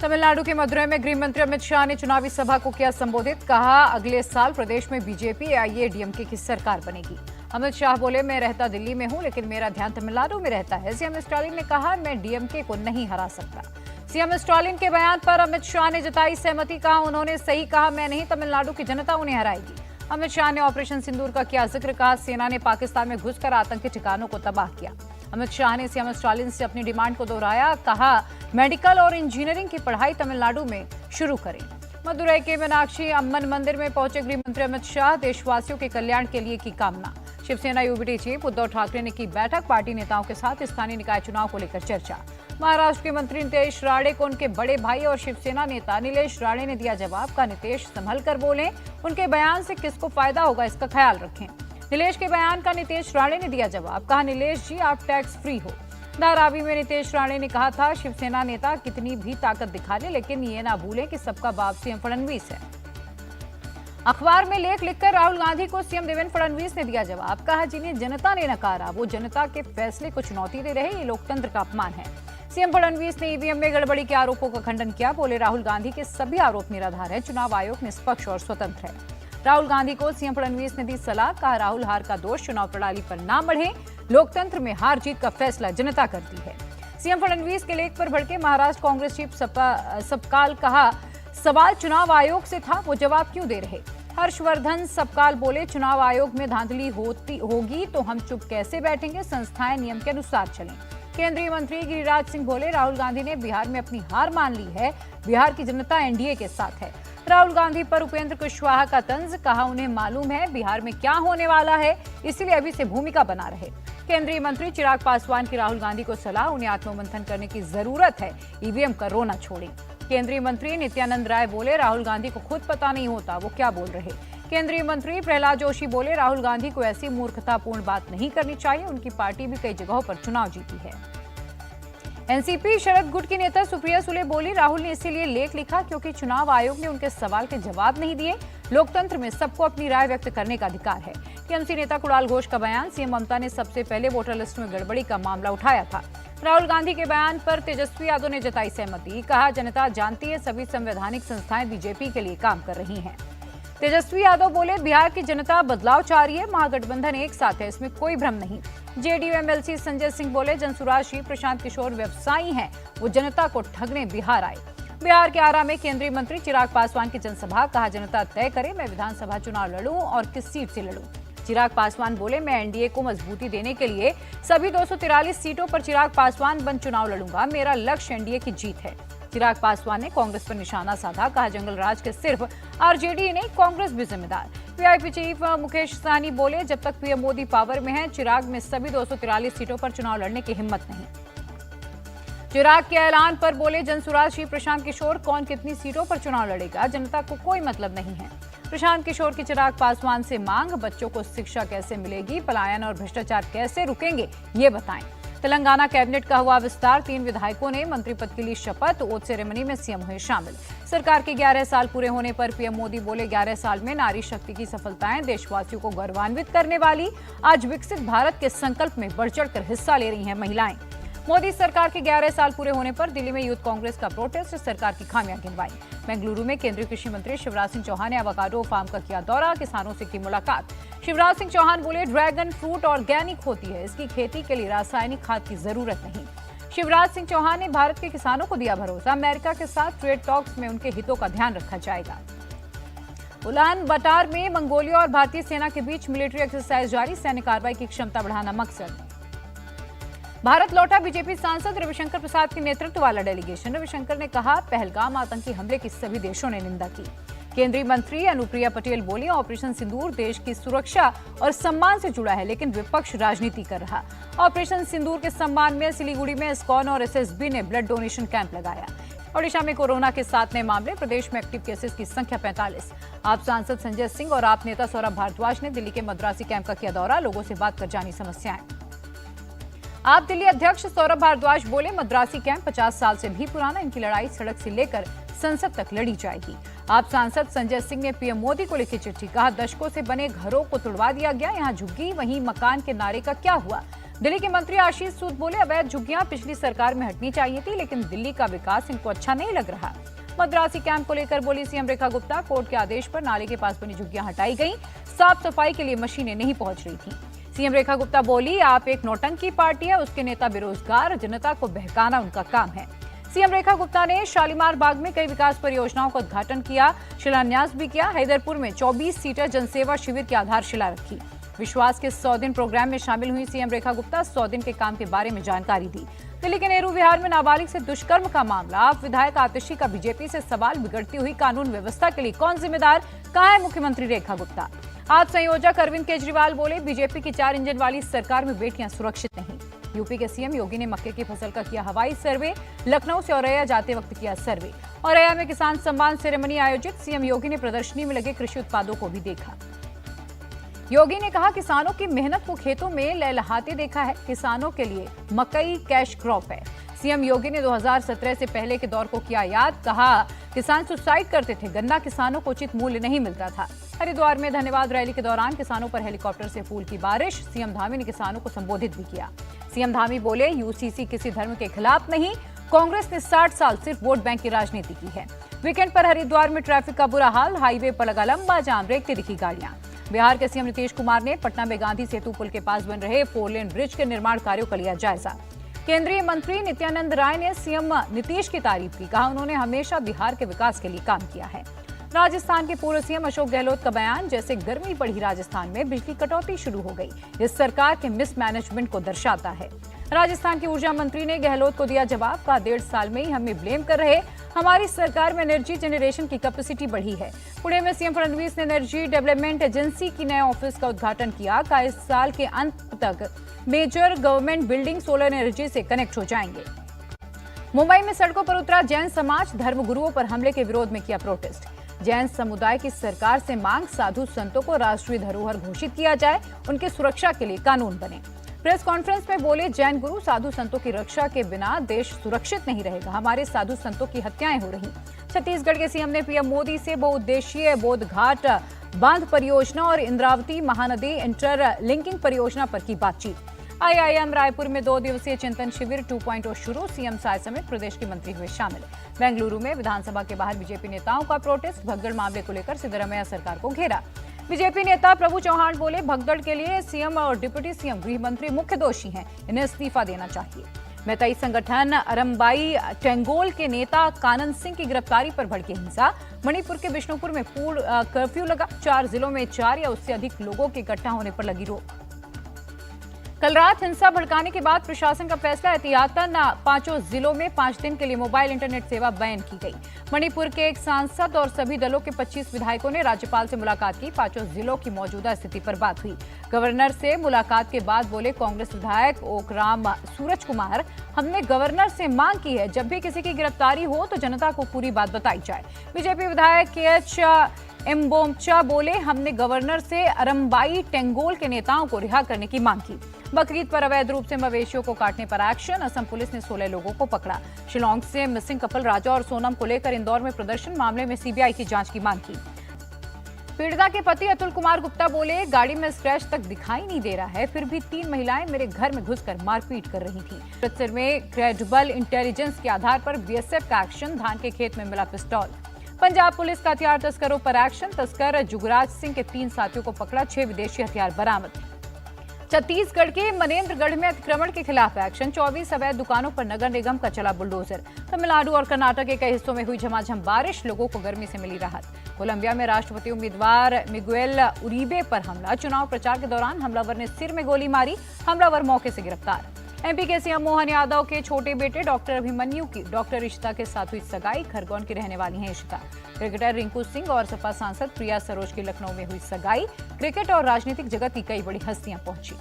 तमिलनाडु के मदुरै में गृह मंत्री अमित शाह ने चुनावी सभा को किया संबोधित। कहा, अगले साल प्रदेश में बीजेपी एआईएडीएमके की सरकार बनेगी। अमित शाह बोले, मैं रहता दिल्ली में हूं, लेकिन मेरा ध्यान तमिलनाडु में रहता है। सीएम स्टालिन ने कहा, मैं डीएमके को नहीं हरा सकता। सीएम स्टालिन के बयान पर अमित शाह ने जताई सहमति। कहा, उन्होंने सही कहा, मैं नहीं, तमिलनाडु की जनता उन्हें हराएगी। अमित शाह ने ऑपरेशन सिंदूर का किया जिक्र। कहा, सेना ने पाकिस्तान में घुसकर आतंकी ठिकानों को तबाह किया। अमित शाह ने सीएम स्टालिन से अपनी डिमांड को दोहराया। कहा, मेडिकल और इंजीनियरिंग की पढ़ाई तमिलनाडु में शुरू करें। मदुरै के मीनाक्षी अम्मन मंदिर में पहुंचे गृह मंत्री अमित शाह। देशवासियों के कल्याण के लिए की कामना। शिवसेना यूबीटी चीफ उद्धव ठाकरे ने की बैठक। पार्टी नेताओं के साथ स्थानीय निकाय चुनाव को लेकर चर्चा। महाराष्ट्र के मंत्री नीतीश राणे को उनके बड़े भाई और शिवसेना नेता नीलेश राणे ने दिया जवाब। का, नीतीश संभल कर बोलें, उनके बयान से किसको फायदा होगा इसका ख्याल रखें। नीलेश के बयान का नीतीश राणे ने दिया जवाब। कहा, नीलेश जी आप टैक्स फ्री हो। धारावी में नीतीश राणे ने कहा था, शिवसेना नेता कितनी भी ताकत दिखा ले, लेकिन ये ना भूलें कि सबका बाप सीएम फडणवीस है। अखबार में लेख लिखकर राहुल गांधी को सीएम देवेंद्र फडणवीस ने दिया जवाब। कहा, जिन्हें जनता ने नकारा वो जनता के फैसले को चुनौती दे रहे, ये लोकतंत्र का अपमान है। सीएम फडणवीस ने ईवीएम में गड़बड़ी के आरोपों का खंडन किया। बोले, राहुल गांधी के सभी आरोप निराधार है। चुनाव आयोग निष्पक्ष और स्वतंत्र है। राहुल गांधी को सीएम फडणवीस ने दी सलाह। कहा, राहुल हार का दोष चुनाव प्रणाली पर ना मढ़े, लोकतंत्र में हार जीत का फैसला जनता करती है। सीएम फडणवीस के लेख पर भड़के महाराष्ट्र कांग्रेस चीफ सबकाल। कहा, सवाल चुनाव आयोग से था, वो जवाब क्यों दे रहे। हर्षवर्धन सबकाल बोले, चुनाव आयोग में धांधली होगी तो हम चुप कैसे बैठेंगे, संस्थाएं नियम के अनुसार चलें। केंद्रीय मंत्री गिरिराज सिंह बोले, राहुल गांधी ने बिहार में अपनी हार मान ली है, बिहार की जनता एनडीए के साथ है। राहुल गांधी पर उपेंद्र कुशवाहा का तंज। कहा, उन्हें मालूम है बिहार में क्या होने वाला है, इसलिए अभी से भूमिका बना रहे। केंद्रीय मंत्री चिराग पासवान की राहुल गांधी को सलाह। उन्हें आत्ममंथन करने की जरूरत है, ईवीएम का रोना छोड़ें। केंद्रीय मंत्री नित्यानंद राय बोले, राहुल गांधी को खुद पता नहीं होता वो क्या बोल रहे। केंद्रीय मंत्री प्रहलाद जोशी बोले, राहुल गांधी को ऐसी मूर्खतापूर्ण बात नहीं करनी चाहिए, उनकी पार्टी भी कई जगहों पर चुनाव जीती है। एनसीपी शरद गुट की नेता सुप्रिया सुले बोली, राहुल ने इसीलिए लेख लिखा क्योंकि चुनाव आयोग ने उनके सवाल के जवाब नहीं दिए। लोकतंत्र में सबको अपनी राय व्यक्त करने का अधिकार है। टीएमसी नेता कुणाल घोष का बयान। सीएम ममता ने सबसे पहले वोटर लिस्ट में गड़बड़ी का मामला उठाया था। राहुल गांधी के बयान पर तेजस्वी यादव ने जताई सहमति। कहा, जनता जानती है सभी संवैधानिक संस्थाएं बीजेपी के लिए काम कर रही हैं। तेजस्वी यादव बोले, बिहार की जनता बदलाव चाह रही है, महागठबंधन एक साथ है, इसमें कोई भ्रम नहीं। जेडीयू एमएलसी संजय सिंह बोले, जनसुराज श्री प्रशांत किशोर व्यवसायी हैं, वो जनता को ठगने बिहार आए। बिहार के आरा में केंद्रीय मंत्री चिराग पासवान की जनसभा। कहा, जनता तय करे मैं विधानसभा चुनाव लड़ूं और किस सीट से लड़ूं। चिराग पासवान बोले, मैं एनडीए को मजबूती देने के लिए सभी 243 सीटों पर चिराग पासवान बन चुनाव लड़ूंगा। मेरा लक्ष्य एनडीए की जीत है। चिराग पासवान ने कांग्रेस पर निशाना साधा। कहा, जंगल राज के सिर्फ आरजेडी नहीं, कांग्रेस भी जिम्मेदार। वीआईपी चीफ मुकेश सहनी बोले, जब तक पीएम मोदी पावर में है, चिराग में सभी 243 सीटों पर चुनाव लड़ने की हिम्मत नहीं। चिराग के ऐलान पर बोले जनसुराज श्री प्रशांत किशोर, कौन कितनी सीटों पर चुनाव लड़ेगा, जनता को कोई मतलब नहीं है। प्रशांत किशोर की चिराग पासवान से मांग, बच्चों को शिक्षा कैसे मिलेगी, पलायन और भ्रष्टाचार कैसे रुकेंगे, ये बताएं। तेलंगाना कैबिनेट का हुआ विस्तार। 3 विधायकों ने मंत्री पद के लिए शपथ। ओथ सेरेमनी में सीएम हुए शामिल। सरकार के 11 साल पूरे होने पर पीएम मोदी बोले, 11 साल में नारी शक्ति की सफलताएं देशवासियों को गौरवान्वित करने वाली। आज विकसित भारत के संकल्प में बढ़ चढ़कर हिस्सा ले रही हैं महिलाएं। मोदी सरकार के 11 साल पूरे होने पर दिल्ली में यूथ कांग्रेस का प्रोटेस्ट। सरकार की खामियां गिनवाई। बेंगलुरु में केंद्रीय कृषि मंत्री शिवराज सिंह चौहान ने एवोकाडो फार्म का किया दौरा। किसानों से की मुलाकात। शिवराज सिंह चौहान बोले, ड्रैगन फ्रूट ऑर्गेनिक होती है, इसकी खेती के लिए रासायनिक खाद की जरूरत नहीं। शिवराज सिंह चौहान ने भारत के किसानों को दिया भरोसा। अमेरिका के साथ ट्रेड टॉक्स में उनके हितों का ध्यान रखा जाएगा। उलान बटार में मंगोलिया और भारतीय सेना के बीच मिलिट्री एक्सरसाइज जारी। सैन्य कार्रवाई की क्षमता बढ़ाना मकसद। भारत लौटा बीजेपी सांसद रविशंकर प्रसाद के नेतृत्व वाला डेलीगेशन। रविशंकर ने कहा, पहलगाम आतंकी हमले की सभी देशों ने निंदा की। केंद्रीय मंत्री अनुप्रिया पटेल बोली, ऑपरेशन सिंदूर देश की सुरक्षा और सम्मान से जुड़ा है, लेकिन विपक्ष राजनीति कर रहा। ऑपरेशन सिंदूर के सम्मान में सिलीगुड़ी में इस्कॉन और एसएसबी ने ब्लड डोनेशन कैंप लगाया। ओडिशा में कोरोना के 7 नए मामले। प्रदेश में एक्टिव केसेस की संख्या 45। आप सांसद संजय सिंह और आप नेता सौरभ भारद्वाज ने दिल्ली के मद्रासी कैंप का किया दौरा। लोगों से बात कर जानी समस्याएं। आप दिल्ली अध्यक्ष सौरभ भारद्वाज बोले, मद्रासी कैंप 50 साल से भी पुराना, इनकी लड़ाई सड़क से लेकर संसद तक लड़ी जाएगी। आप सांसद संजय सिंह ने पीएम मोदी को लिखी चिट्ठी। कहा, दशकों से बने घरों को तुड़वा दिया गया, यहाँ झुग्गी वहीं मकान के नारे का क्या हुआ। दिल्ली के मंत्री आशीष सूद बोले, अवैध झुग्गियां पिछली सरकार में हटनी चाहिए थी, लेकिन दिल्ली का विकास इनको अच्छा नहीं लग रहा। मद्रासी कैंप को लेकर बोली सीएम रेखा गुप्ता, कोर्ट के आदेश पर नाले के पास बनी झुग्गियां हटाई गई, साफ सफाई के लिए मशीनें नहीं पहुंच रही थी। सीएम रेखा गुप्ता बोली, आप एक नौटंकी पार्टी है, उसके नेता बेरोजगार, जनता को बहकाना उनका काम है। सीएम रेखा गुप्ता ने शालीमार बाग में कई विकास परियोजनाओं का उद्घाटन किया, शिलान्यास भी किया। हैदरपुर में 24 सीटर जनसेवा शिविर की आधारशिला रखी। विश्वास के 100 दिन प्रोग्राम में शामिल हुई सीएम रेखा गुप्ता 100 दिन के काम के बारे में जानकारी दी। दिल्ली के नेहरू विहार में नाबालिग से दुष्कर्म का मामला, विधायक आतिशी का बीजेपी से सवाल, बिगड़ती हुई कानून व्यवस्था के लिए कौन जिम्मेदार, कहां है मुख्यमंत्री रेखा गुप्ता। आज संयोजक अरविंद केजरीवाल बोले, बीजेपी की 4 इंजन वाली सरकार में बेटियां सुरक्षित नहीं। यूपी के सीएम योगी ने मक्के की फसल का किया हवाई सर्वे, लखनऊ से औरैया जाते वक्त किया सर्वे। औरैया में किसान सम्मान सेरेमनी आयोजित, सीएम योगी ने प्रदर्शनी में लगे कृषि उत्पादों को भी देखा। योगी ने कहा, किसानों की मेहनत को खेतों में लहलहाते देखा है, किसानों के लिए मकई कैश क्रॉप है। सीएम योगी ने 2017 से पहले के दौर को किया याद, कहा किसान सुसाइड करते थे, गन्ना किसानों को उचित मूल्य नहीं मिलता था। हरिद्वार में धन्यवाद रैली के दौरान किसानों पर हेलीकॉप्टर से फूल की बारिश, सीएम धामी ने किसानों को संबोधित भी किया। सीएम धामी बोले, यूसीसी किसी धर्म के खिलाफ नहीं, कांग्रेस ने 60 साल सिर्फ वोट बैंक की राजनीति की है। वीकेंड पर हरिद्वार में ट्रैफिक का बुरा हाल, हाईवे पर लगा लंबा जाम, रेखते दिखी गाड़ियां। बिहार के सीएम नीतीश कुमार ने पटना में गांधी सेतु पुल के पास बन रहे 4 लेन ब्रिज के निर्माण कार्यों का लिया जायजा। केंद्रीय मंत्री नित्यानंद राय ने सीएम नीतीश की तारीफ की, कहा उन्होंने हमेशा बिहार के विकास के लिए काम किया है। राजस्थान के पूर्व सीएम अशोक गहलोत का बयान, जैसे गर्मी बढ़ी राजस्थान में बिजली कटौती शुरू हो गई, इस सरकार के मिसमैनेजमेंट को दर्शाता है। राजस्थान की ऊर्जा मंत्री ने गहलोत को दिया जवाब, कहा 1.5 साल में ही हमें ब्लेम कर रहे, हमारी सरकार में एनर्जी जनरेशन की कैपेसिटी बढ़ी है। पुणे में सीएम फडणवीस ने एनर्जी डेवलपमेंट एजेंसी की नए ऑफिस का उद्घाटन किया, कहा इस साल के अंत तक major government building solar energy से कनेक्ट हो जाएंगे। मुंबई में सड़कों पर उतरा जैन समाज, धर्मगुरुओं पर हमले के विरोध में किया प्रोटेस्ट। जैन समुदाय की सरकार से मांग, साधु संतों को राष्ट्रीय धरोहर घोषित किया जाए, उनकी सुरक्षा के लिए कानून बने। प्रेस कॉन्फ्रेंस में बोले, जैन गुरु साधु संतों की रक्षा के बिना देश सुरक्षित नहीं रहेगा, हमारे साधु संतों की हत्याएं हो रही। छत्तीसगढ़ के सीएम ने पीएम मोदी से बहुउद्देशीय बोध घाट बांध परियोजना और इंद्रावती महानदी इंटर लिंकिंग परियोजना पर की बातचीत। आईआईएम रायपुर में 2 दिवसीय चिंतन शिविर 2.0 शुरू, सीएम साय समेत प्रदेश के मंत्री हुए शामिल। बेंगलुरु में विधानसभा के बाहर बीजेपी नेताओं का प्रोटेस्ट, भगदड़ मामले को लेकर सिद्धरामैया सरकार को घेरा। बीजेपी नेता प्रभु चौहान बोले, भगदड़ के लिए सीएम और डिप्टी सीएम गृह मंत्री मुख्य दोषी हैं, इन्हें इस्तीफा देना चाहिए। मैताई संगठन अरम्बाई टेंगोल के नेता कानन सिंह की गिरफ्तारी पर भड़की हिंसा, मणिपुर के बिष्णुपुर में पूर्ण कर्फ्यू लगा, 4 जिलों में 4 या उससे अधिक लोगों के इकट्ठा होने पर लगी रोक। कल रात हिंसा भड़काने के बाद प्रशासन का फैसला, एहतियातन 5 जिलों में 5 दिन के लिए मोबाइल इंटरनेट सेवा बैन की गई। मणिपुर के एक सांसद और सभी दलों के 25 विधायकों ने राज्यपाल से मुलाकात की, 5 जिलों की मौजूदा स्थिति पर बात हुई। गवर्नर से मुलाकात के बाद बोले कांग्रेस विधायक ओकराम सूरज कुमार, हमने गवर्नर से मांग की है, जब भी किसी की गिरफ्तारी हो तो जनता को पूरी बात बताई जाए। बीजेपी विधायक KH एम्बोमचा बोले, हमने गवर्नर से अरम्बाई टेंगोल के नेताओं को रिहा करने की मांग की। बकरीद पर अवैध रूप से मवेशियों को काटने पर एक्शन, असम पुलिस ने 16 लोगों को पकड़ा। शिलांग से मिसिंग कपल राजा और सोनम को लेकर इंदौर में प्रदर्शन, मामले में सीबीआई की जांच की मांग की। पीड़िता के पति अतुल कुमार गुप्ता बोले, गाड़ी में स्क्रैच तक दिखाई नहीं दे रहा है, फिर भी 3 महिलाएं मेरे घर में घुसकर मारपीट कर रही थीं। अमृतसर में क्रेडिबल इंटेलिजेंस के आधार पर बीएसएफ का एक्शन, धान के खेत में मिला पिस्तौल। पंजाब पुलिस का हथियार तस्करों पर एक्शन, तस्कर जुगराज सिंह के 3 साथियों को पकड़ा, 6 विदेशी हथियार बरामद। छत्तीसगढ़ के मनेन्द्रगढ़ में अतिक्रमण के खिलाफ एक्शन, 24 अवैध दुकानों पर नगर निगम का चला बुलडोजर। तमिलनाडु और कर्नाटक के कई हिस्सों में हुई झमाझम बारिश, लोगों को गर्मी से मिली राहत। कोलंबिया में राष्ट्रपति उम्मीदवार मिगुएल उरीबे पर हमला, चुनाव प्रचार के दौरान हमलावर ने सिर में गोली मारी, हमलावर मौके से गिरफ्तार। एमपी के सीएम मोहन यादव के छोटे बेटे डॉक्टर अभिमन्यु की डॉक्टर इशिता के साथ हुई सगाई, खरगोन की रहने वाली हैं इशिता। क्रिकेटर रिंकू सिंह और सपा सांसद प्रिया सरोज की लखनऊ में हुई सगाई, क्रिकेट और राजनीतिक जगत की कई बड़ी हस्तियां पहुंची।